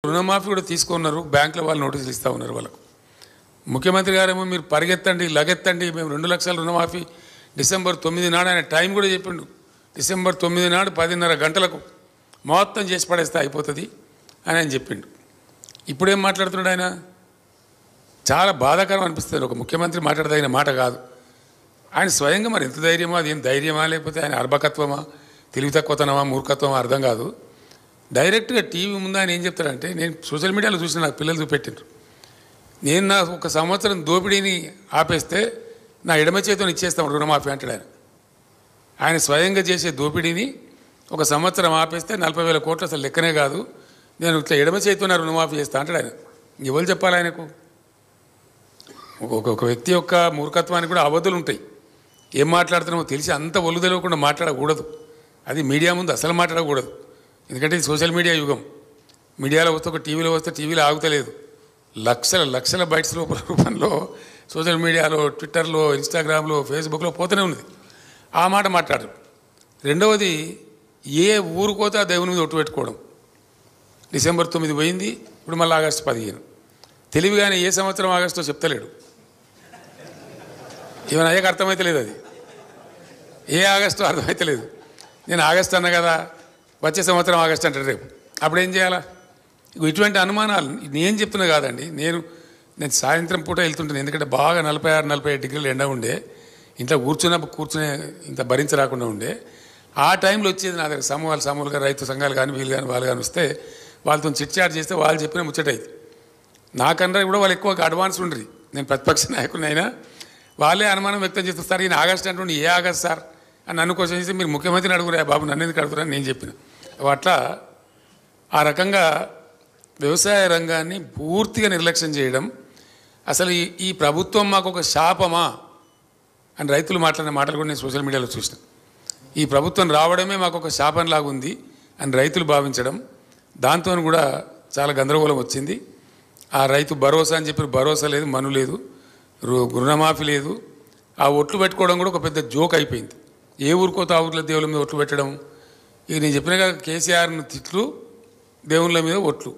రుణమాఫీ కూడా తీసుకున్నారు. బ్యాంకుల వాళ్ళు నోటీసులు ఇస్తూ ఉన్నారు వాళ్ళకు. ముఖ్యమంత్రి గారేమో మీరు పరిగెత్తండి లగెత్తండి మేము 2 లక్షల రుణమాఫీ డిసెంబర్ 9 నాడు ఆయన టైం కూడా చెప్పిండు. డిసెంబర్ 9 నాడు 10:30 గంటలకు మొత్తం చేసి పడేస్తే అయిపోతుంది అని ఆయన చెప్పిండు. ఇప్పుడేం మాట్లాడుతున్నాడు ఆయన? చాలా బాధాకరం అనిపిస్తుంది. ఒక ముఖ్యమంత్రి మాట్లాడదగిన మాట కాదు. ఆయన స్వయంగా మరి ఎంత ధైర్యమో, అది ఏం ధైర్యమా లేకపోతే ఆయన అర్భకత్వమా, తెలివి తక్కువతనమా, మూర్ఖత్వమా అర్థం కాదు. డైరెక్ట్గా టీవీ ముందు ఆయన ఏం చెప్తాడంటే, నేను సోషల్ మీడియాలో చూసిన నాకు పిల్లలు చూపెట్టిండ్రు, నేను నా 1 సంవత్సరం దోపిడీని ఆపేస్తే నా ఎడమ చేతిని ఇచ్చేస్తాం రుణమాఫీ అంటాడు ఆయన. ఆయన స్వయంగా చేసే దోపిడీని 1 సంవత్సరం ఆపేస్తే 40,000 కోట్లు అసలు లెక్కనే కాదు, నేను ఇట్లా ఎడమ చేతితో రుణమాఫీ చేస్తా అంటాడు ఆయన. ఎవరు చెప్పాలి ఆయనకు? ఒక వ్యక్తి యొక్క మూర్ఖత్వానికి కూడా అవధులు ఉంటాయి. ఏం మాట్లాడుతున్నామో తెలిసి అంత ఒళ్ళు తెలియకుండా మాట్లాడకూడదు. అది మీడియా ముందు అసలు మాట్లాడకూడదు. ఎందుకంటే ఇది సోషల్ మీడియా యుగం. మీడియాలో వస్తే ఒక టీవీలో వస్తే టీవీలో ఆగుతలేదు. లక్షల బైట్స్ రూపంలో సోషల్ మీడియాలో, ట్విట్టర్లో, ఇన్స్టాగ్రామ్లో, ఫేస్బుక్లో పోతూనే ఉన్నది. ఆ మాట మాట్లాడరు. రెండవది, ఏ ఊరుకోతే ఆ దేవుని మీద ఒట్టు పెట్టుకోవడం. డిసెంబర్ 9 పోయింది, ఇప్పుడు మళ్ళీ ఆగస్టు 15. తెలివిగానే ఏ సంవత్సరం ఆగస్టులో చెప్తలేడు. ఏమైనా అయ్యాక అర్థమైతలేదు. అది ఏ ఆగస్టు అర్థమైతలేదు. నేను ఆగస్టు అన్నా కదా, వచ్చే సంవత్సరం ఆగస్టు అంటాడు రేపు. అప్పుడు ఏం చేయాలా? ఇటువంటి అనుమానాలు నేను చెప్తున్నా కాదండి. నేను సాయంత్రం పూట వెళ్తుంటాను. ఎందుకంటే బాగా 46-47 డిగ్రీలు ఎండ ఉండే, ఇంట్లో కూర్చునే ఇంత భరించరాకుండా ఉండే. ఆ టైంలో వచ్చేది నా దగ్గర సమూహాలుగా రైతు సంఘాలు కానీ వీళ్ళు కానీ వాళ్ళు కానీ వస్తే వాళ్ళతో చిట్చాట్ చేస్తే వాళ్ళు చెప్పిన ముచ్చటైంది. నాకన్నా కూడా వాళ్ళు ఎక్కువ అడ్వాన్స్ ఉండరు. నేను ప్రతిపక్ష నాయకుడిని అయినా వాళ్ళే అనుమానం వ్యక్తం చేస్తారు. ఈయన ఆగస్టు అంటుండే, ఏ ఆగస్ట్ సార్ అని నన్ను క్వశ్చన్ చేస్తే మీరు ముఖ్యమంత్రిని అడుగురా బాబు, నన్ను ఎందుకు అడుగురని నేను చెప్పిన. అట్లా ఆ రకంగా వ్యవసాయ రంగాన్ని పూర్తిగా నిర్లక్ష్యం చేయడం. అసలు ఈ ప్రభుత్వం మాకు ఒక శాపమా అని రైతులు మాట్లాడిన మాటలు కూడా నేను సోషల్ మీడియాలో చూసిన. ఈ ప్రభుత్వం రావడమే మాకు ఒక శాపంలాగా ఉంది అని రైతులు భావించడం, దాంతో కూడా చాలా గందరగోళం వచ్చింది. ఆ రైతు భరోసా అని చెప్పి భరోసా లేదు, మను లేదు, రుణమాఫీ లేదు. ఆ ఒట్లు పెట్టుకోవడం కూడా ఒక పెద్ద జోక్ అయిపోయింది. ఏ ఊరికోత ఆ ఊర్ల దేవుళ్ళ మీద ఒట్లు పెట్టడం. ఇక నేను చెప్పినగా కేసీఆర్ను తిట్లు, దేవుళ్ళ మీద ఒట్లు,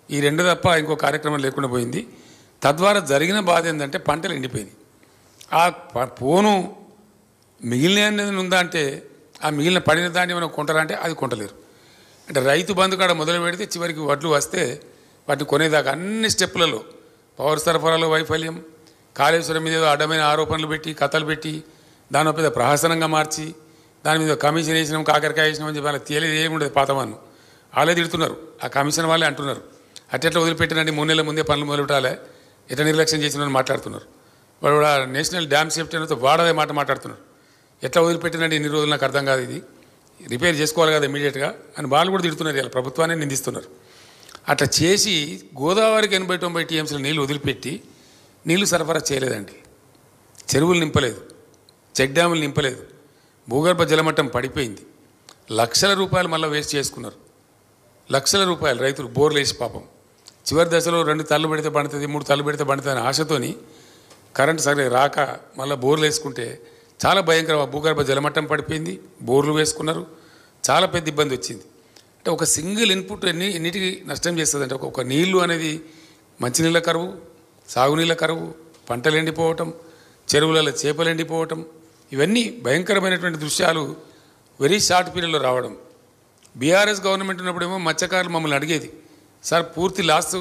ఈ 2 తప్ప ఇంకో కార్యక్రమం లేకుండా పోయింది. తద్వారా జరిగిన బాధ ఏంటంటే పంటలు ఎండిపోయింది. ఆ పోను మిగిలిన ఉందా అంటే, ఆ మిగిలిన పడిన దాన్ని మనం కొంటారా అంటే అది కొంటలేరు. అంటే రైతు బంధు కాడ మొదలు పెడితే చివరికి వడ్లు వస్తే వాటిని కొనేదాకా అన్ని స్టెప్పులలో పవర్ సరఫరాలో వైఫల్యం, కాళేశ్వరం మీద ఏదో అడ్డమైన ఆరోపణలు పెట్టి కథలు పెట్టి దాని పెద్ద ప్రహసనంగా మార్చి దాని మీద కమిషన్ వేసినాం, కాకరకాయ వేసినాం అని చెప్పి అలా తేలేదు ఏముండదు. పాతవాన్ని వాళ్ళే తిడుతున్నారు, ఆ కమిషన్ వాళ్ళే అంటున్నారు. అట్టెట్లా వదిలిపెట్టినండి 3 నెలల ముందే పనులు మొదలు పెట్టాలి, ఎట్లా నిర్లక్ష్యం చేసినామని మాట్లాడుతున్నారు. వాడు కూడా నేషనల్ డ్యామ్ సేఫ్టీ అనేది వాడదే మాట మాట్లాడుతున్నారు. ఎట్లా వదిలిపెట్టినండి ఇన్ని రోజులు నాకు అర్థం కాదు, ఇది రిపేర్ చేసుకోవాలి కదా ఇమీడియట్గా అని వాళ్ళు కూడా తిడుతున్నారు. ఇలా ప్రభుత్వాన్ని నిందిస్తున్నారు. అట్లా చేసి గోదావరికి 80-90 టీఎంసీల నీళ్ళు వదిలిపెట్టి నీళ్లు సరఫరా చేయలేదండి. చెరువులు నింపలేదు, చెక్ డ్యాములు నింపలేదు, భూగర్భ జలమట్టం పడిపోయింది. లక్షల రూపాయలు మళ్ళీ వేస్ట్ చేసుకున్నారు. లక్షల రూపాయలు రైతులు బోర్లు వేసి పాపం చివరి దశలో 2 తల్లు పెడితే పండుతుంది, 3 తల్లు పెడితే పండుతుంది అనే ఆశతోని కరెంటు సరిగ్గా రాక మళ్ళీ బోర్లు వేసుకుంటే చాలా భయంకర భూగర్భ జలమట్టం పడిపోయింది. బోర్లు వేసుకున్నారు, చాలా పెద్ద ఇబ్బంది వచ్చింది. అంటే ఒక సింగిల్ ఇన్పుట్ ఎన్నిటికీ నష్టం చేస్తుంది. అంటే ఒక నీళ్లు అనేది మంచినీళ్ళ కరువు, సాగునీళ్ళ కరువు, పంటలు ఎండిపోవటం, చెరువులలో చేపలు ఎండిపోవటం, ఇవన్నీ భయంకరమైనటువంటి దృశ్యాలు వెరీ షార్ట్ పీరియడ్లో రావడం. బీఆర్ఎస్ గవర్నమెంట్ ఉన్నప్పుడేమో మత్స్యకారులు మమ్మల్ని అడిగేది, సార్ పూర్తి లాస్ట్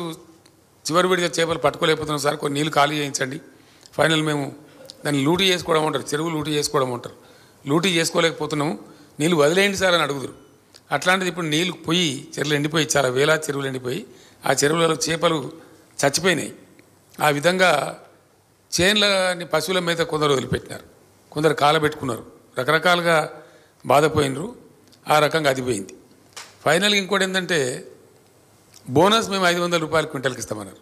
చివరి విడిగా చేపలు పట్టుకోలేకపోతున్నాం సార్, కొన్ని నీళ్ళు ఖాళీ చేయించండి, ఫైనల్ మేము దాన్ని లూటీ చేసుకోవడం అంటారు, చెరువు లూటీ చేసుకోవడం అంటారు, లూటీ చేసుకోలేకపోతున్నాము, నీళ్ళు వదిలేయండి సార్ అని అడుగుదురు. అట్లాంటిది ఇప్పుడు నీళ్ళు పోయి చెరువులు ఎండిపోయి, చాలా వేలాది చెరువులు ఎండిపోయి ఆ చెరువులలో చేపలు చచ్చిపోయినాయి. ఆ విధంగా చేన్లని పశువుల మీద కొందరు వదిలిపెట్టినారు, కొందరు కాలబెట్టుకున్నారు, రకరకాలుగా బాధపోయినరు. ఆ రకంగా అది పోయింది. ఫైనల్గా ఇంకోటి ఏంటంటే బోనస్ మేము 500 రూపాయలు క్వింటల్కి ఇస్తామన్నారు.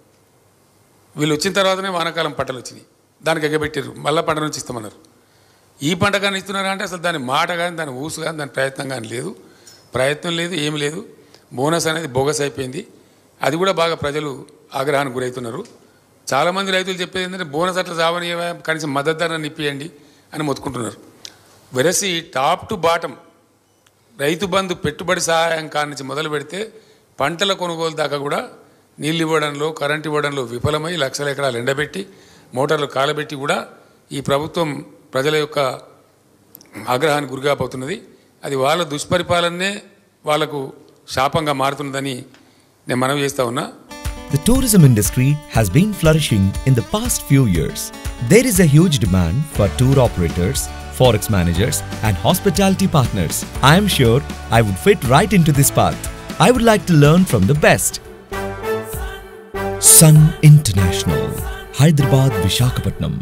వీళ్ళు వచ్చిన తర్వాతనే వానాకాలం పంటలు వచ్చినాయి, దానికి ఎగబెట్టారు, మళ్ళీ పంట నుంచి ఇస్తామన్నారు. ఈ పంట కానీ ఇస్తున్నారా అంటే అసలు దాని మాట కానీ, దాని ఊసు కానీ, దాని ప్రయత్నం కానీ లేదు, ప్రయత్నం లేదు, ఏమి లేదు. బోనస్ అనేది బోగస్ అయిపోయింది. అది కూడా బాగా ప్రజలు ఆగ్రహానికి గురవుతున్నారు. చాలామంది రైతులు చెప్పేది ఏంటంటే బోనస్ అట్లా చావని కనీసం మద్దతు ధరను ఇప్పియండి అని మొత్తుకుంటున్నారు. వెరసి top to bottom Rythu Bandhu పెట్టుబడి సహాయం కాడి నుంచి మొదలు పెడితే పంటల కొనుగోలు దాకా కూడా నీళ్ళు ఇవ్వడంలో కరెంట్ ఇవ్వడంలో విఫలమై లక్షల ఎకరాలు ఎండబెట్టి మోటార్లు కాలబెట్టి కూడా ఈ ప్రభుత్వం ప్రజల యొక్క ఆగ్రహానికి గురికాపోతున్నది. అది వాళ్ళ దుష్పరిపాలనే వాళ్లకు శాపంగా మారుతున్నదని నేను మనవి చేస్తా ఉన్నా. The tourism industry has been flourishing in the past few years. There is a huge demand for tour operators, forex managers and hospitality partners. I am sure I would fit right into this path. I would like to learn from the best. Sun International, Hyderabad, Visakhapatnam.